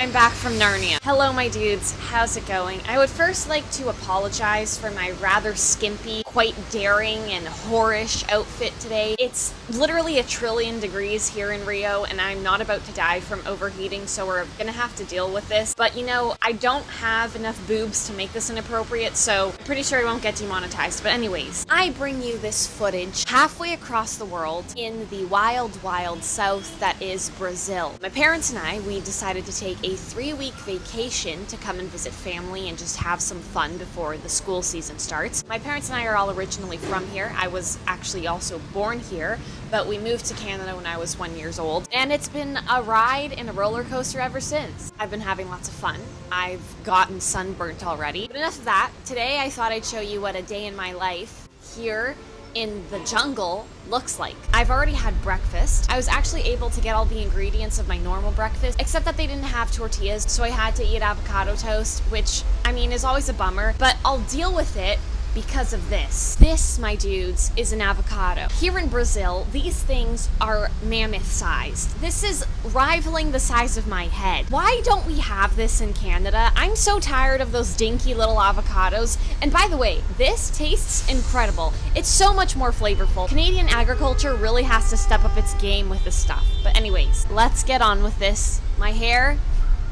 I'm back from Narnia. Hello, my dudes. How's it going? I would first like to apologize for my rather skimpy, quite daring, and whorish outfit today. It's literally 1,000,000,000,000 degrees here in Rio, and I'm not about to die from overheating, so we're gonna have to deal with this. But you know, I don't have enough boobs to make this inappropriate, so I'm pretty sure I won't get demonetized. But anyways, I bring you this footage halfway across the world in the wild, wild south that is Brazil. My parents and I, we decided to take a 3-week vacation to come and visit family and just have some fun before the school season starts. My parents and I are all originally from here. I was actually also born here, but we moved to Canada when I was 1 year old, and it's been a ride and a roller coaster ever since. I've been having lots of fun. I've gotten sunburnt already. But enough of that. Today I thought I'd show you what a day in my life here in the jungle looks like. I've already had breakfast. I was actually able to get all the ingredients of my normal breakfast, except that they didn't have tortillas, so I had to eat avocado toast, which, I mean, is always a bummer, but I'll deal with it because of this. This, my dudes, is an avocado. Here in Brazil, these things are mammoth-sized. This is rivaling the size of my head. Why don't we have this in Canada? I'm so tired of those dinky little avocados. And by the way, this tastes incredible. It's so much more flavorful. Canadian agriculture really has to step up its game with this stuff. But anyways, let's get on with this. My hair,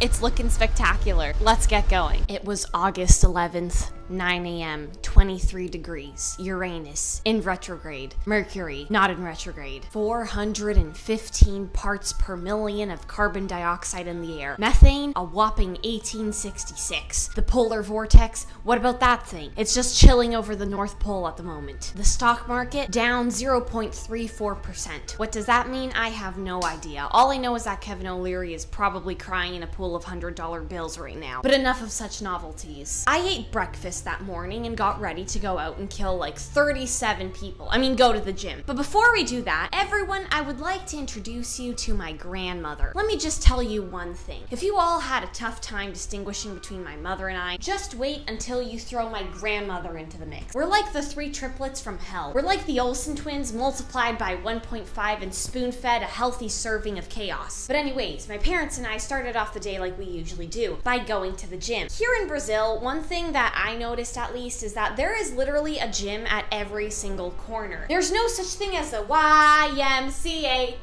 it's looking spectacular. Let's get going. It was August 11th. 9 a.m., 23 degrees, Uranus in retrograde, Mercury not in retrograde, 415 parts per million of carbon dioxide in the air, methane a whopping 1866, the polar vortex, what about that thing? It's just chilling over the North Pole at the moment. The stock market down 0.34%. What does that mean? I have no idea. All I know is that Kevin O'Leary is probably crying in a pool of $100 bills right now. But enough of such novelties. I ate breakfast that morning and got ready to go out and kill like 37 people. I mean, go to the gym. But before we do that, everyone, I would like to introduce you to my grandmother. Let me just tell you one thing. If you all had a tough time distinguishing between my mother and I, just wait until you throw my grandmother into the mix. We're like the 3 triplets from hell. We're like the Olsen twins multiplied by 1.5 and spoon-fed a healthy serving of chaos. But anyways, my parents and I started off the day like we usually do, by going to the gym. Here in Brazil, one thing that I noticed at least is that there is literally a gym at every single corner. There's no such thing as the YMCA.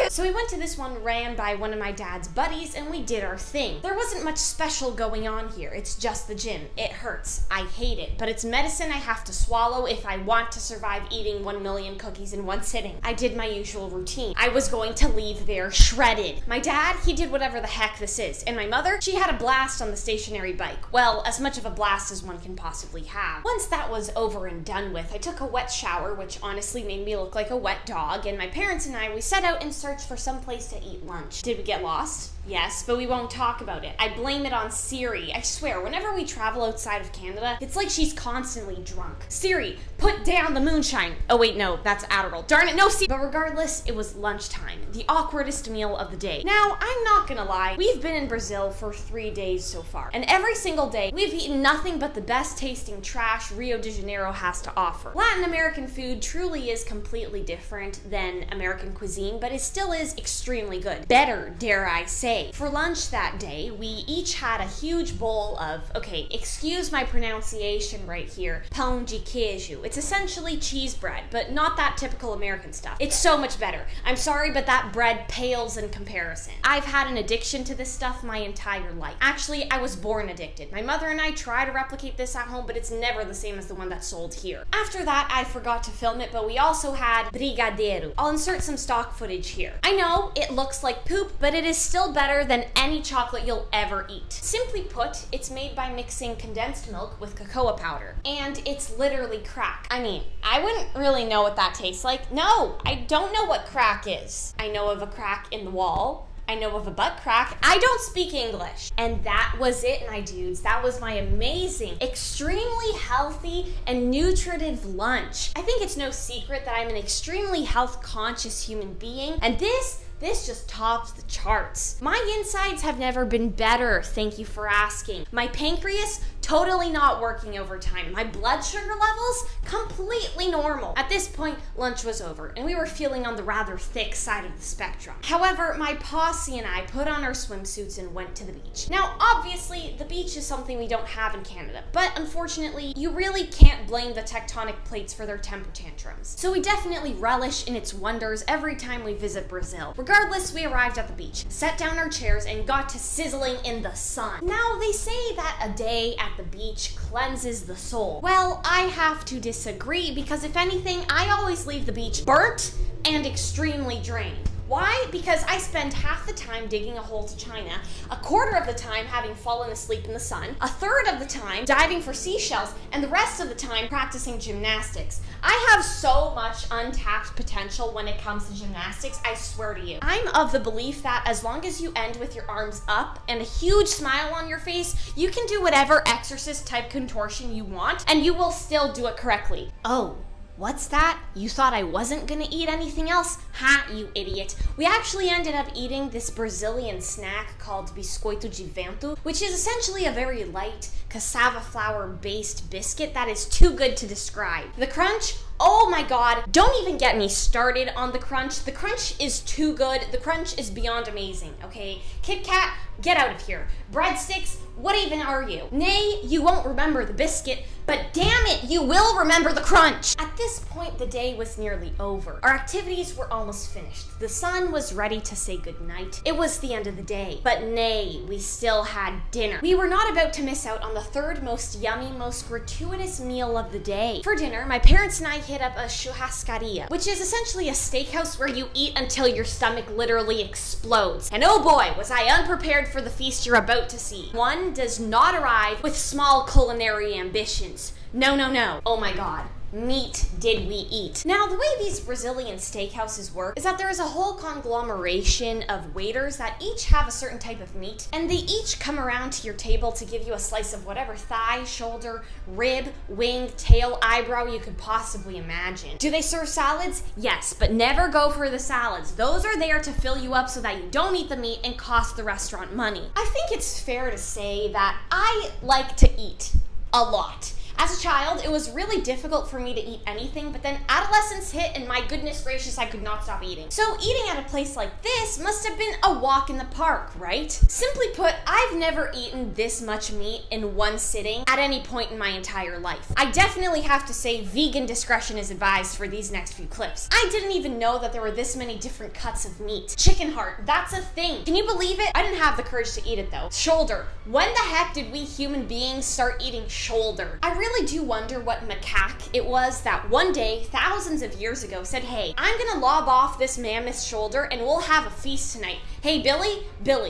So we went to this one ran by one of my dad's buddies and we did our thing. There wasn't much special going on here. It's just the gym. It hurts. I hate it. But it's medicine I have to swallow if I want to survive eating 1 million cookies in one sitting. I did my usual routine. I was going to leave there shredded. My dad, he did whatever the heck this is. And my mother, she had a blast on the stationary bike. Well, as much of a blast as one can possibly have. Once that was over and done with, I took a wet shower, which honestly made me look like a wet dog, and my parents and I, we set out in search for some place to eat lunch. Did we get lost? Yes, but we won't talk about it. I blame it on Siri. I swear, whenever we travel outside of Canada, it's like she's constantly drunk. Siri, put down the moonshine. Oh wait, no, that's Adderall. Darn it, no, see. But regardless, it was lunchtime, the awkwardest meal of the day. Now, I'm not gonna lie, we've been in Brazil for 3 days so far, and every single day, we've eaten nothing but the best tasting trash Rio de Janeiro has to offer. Latin American food truly is completely different than American cuisine, but it still is extremely good. Better, dare I say. For lunch that day, we each had a huge bowl of, okay, excuse my pronunciation right here, pão de queijo. It's essentially cheese bread, but not that typical American stuff. It's so much better. I'm sorry, but that bread pales in comparison. I've had an addiction to this stuff my entire life. Actually, I was born addicted. My mother and I try to replicate this at home, but it's never the same as the one that's sold here. After that, I forgot to film it, but we also had brigadeiro. I'll insert some stock footage here. I know it looks like poop, but it is still better than any chocolate you'll ever eat. Simply put, it's made by mixing condensed milk with cocoa powder. And it's literally crack. I mean, I wouldn't really know what that tastes like. No, I don't know what crack is. I know of a crack in the wall. I know of a butt crack. I don't speak English. And that was it, my dudes. That was my amazing, extremely healthy and nutritive lunch. I think it's no secret that I'm an extremely health-conscious human being, and this This just tops the charts. My insides have never been better, thank you for asking. My pancreas, totally not working overtime. My blood sugar levels, completely normal. At this point, lunch was over, and we were feeling on the rather thick side of the spectrum. However, my posse and I put on our swimsuits and went to the beach. Now, obviously, the beach is something we don't have in Canada, but unfortunately, you really can't blame the tectonic plates for their temper tantrums. So we definitely relish in its wonders every time we visit Brazil. Regardless, we arrived at the beach, set down our chairs, and got to sizzling in the sun. Now, they say that a day at the beach cleanses the soul. Well, I have to disagree because if anything, I always leave the beach burnt and extremely drained. Why? Because I spend half the time digging a hole to China, a quarter of the time having fallen asleep in the sun, a third of the time diving for seashells, and the rest of the time practicing gymnastics. I have so much untapped potential when it comes to gymnastics, I swear to you. I'm of the belief that as long as you end with your arms up and a huge smile on your face, you can do whatever exorcist type contortion you want, and you will still do it correctly. Oh. What's that? You thought I wasn't gonna eat anything else? Ha, you idiot. We actually ended up eating this Brazilian snack called biscoito de vento, which is essentially a very light cassava flour based biscuit that is too good to describe. The crunch, oh my god, don't even get me started on the crunch. The crunch is too good. The crunch is beyond amazing, okay? Kit Kat, get out of here. Breadsticks, what even are you? Nay, you won't remember the biscuit, but damn it, you will remember the crunch! At this point, the day was nearly over. Our activities were almost finished. The sun was ready to say goodnight. It was the end of the day. But nay, we still had dinner. We were not about to miss out on the third most yummy, most gratuitous meal of the day. For dinner, my parents and I hit up a churrascaria, which is essentially a steakhouse where you eat until your stomach literally explodes. And oh boy, was I unprepared for the feast you're about to see. One does not arrive with small culinary ambitions. No, no, no. Oh my god. Meat did we eat. Now, the way these Brazilian steakhouses work is that there is a whole conglomeration of waiters that each have a certain type of meat, and they each come around to your table to give you a slice of whatever thigh, shoulder, rib, wing, tail, eyebrow you could possibly imagine. Do they serve salads? Yes, but never go for the salads. Those are there to fill you up so that you don't eat the meat and cost the restaurant money. I think it's fair to say that I like to eat a lot. As a child, it was really difficult for me to eat anything, but then adolescence hit and my goodness gracious, I could not stop eating. So eating at a place like this must have been a walk in the park, right? Simply put, I've never eaten this much meat in one sitting at any point in my entire life. I definitely have to say vegan discretion is advised for these next few clips. I didn't even know that there were this many different cuts of meat. Chicken heart, that's a thing. Can you believe it? I didn't have the courage to eat it though. Shoulder. When the heck did we human beings start eating shoulder? I really do wonder what macaque it was that one day, thousands of years ago, said, hey, I'm gonna lob off this mammoth's shoulder and we'll have a feast tonight. Hey, Billy,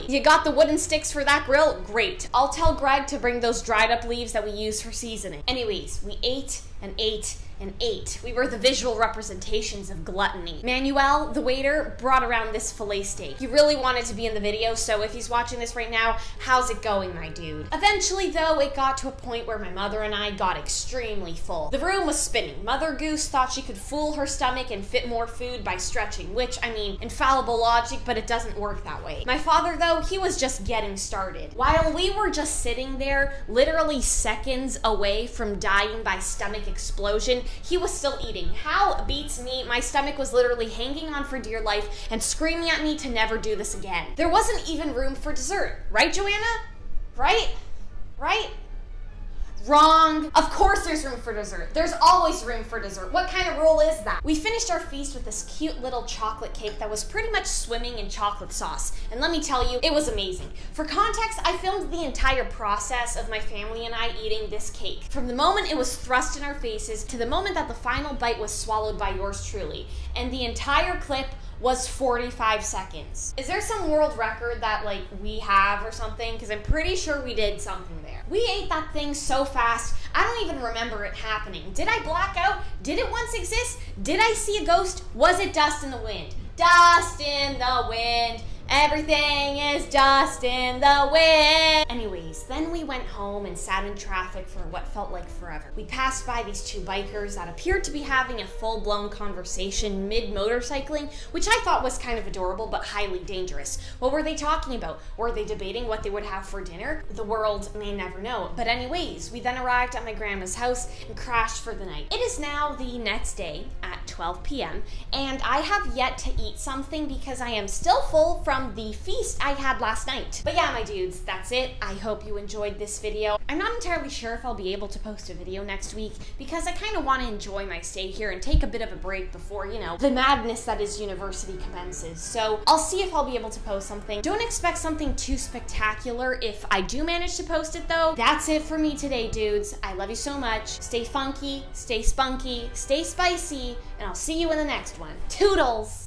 you got the wooden sticks for that grill? Great. I'll tell Greg to bring those dried up leaves that we use for seasoning. Anyways, we ate and ate and ate. We were the visual representations of gluttony. Manuel, the waiter, brought around this filet steak. He really wanted to be in the video, so if he's watching this right now, how's it going, my dude? Eventually, though, it got to a point where my mother and I got extremely full. The room was spinning. Mother Goose thought she could fool her stomach and fit more food by stretching, which, I mean, infallible logic, but it doesn't work that way. My father, though, he was just getting started. While we were just sitting there, literally seconds away from dying by stomach explosion, he was still eating. How beats me? My stomach was literally hanging on for dear life and screaming at me to never do this again. There wasn't even room for dessert. Right, Joanna? Right? Right? Wrong. Of course there's room for dessert. There's always room for dessert. What kind of rule is that? We finished our feast with this cute little chocolate cake that was pretty much swimming in chocolate sauce. And let me tell you, it was amazing. For context, I filmed the entire process of my family and I eating this cake. From the moment it was thrust in our faces to the moment that the final bite was swallowed by yours truly. And the entire clip was 45 seconds. Is there some world record that like we have or something? Because I'm pretty sure we did something there. We ate that thing so fast, I don't even remember it happening. Did I black out? Did it once exist? Did I see a ghost? Was it dust in the wind? Dust in the wind. Everything is just in the wind. Anyways, then we went home and sat in traffic for what felt like forever. We passed by these two bikers that appeared to be having a full-blown conversation mid-motorcycling, which I thought was kind of adorable but highly dangerous. What were they talking about? Were they debating what they would have for dinner? The world may never know. But anyways, we then arrived at my grandma's house and crashed for the night. It is now the next day at 12 p.m. and I have yet to eat something because I am still full from the feast I had last night. But yeah, my dudes, that's it. I hope you enjoyed this video. I'm not entirely sure if I'll be able to post a video next week because I kind of want to enjoy my stay here and take a bit of a break before, you know, the madness that is university commences. So I'll see if I'll be able to post something. Don't expect something too spectacular if I do manage to post it though. That's it for me today, dudes. I love you so much. Stay funky, stay spunky, stay spicy, and I'll see you in the next one. Toodles!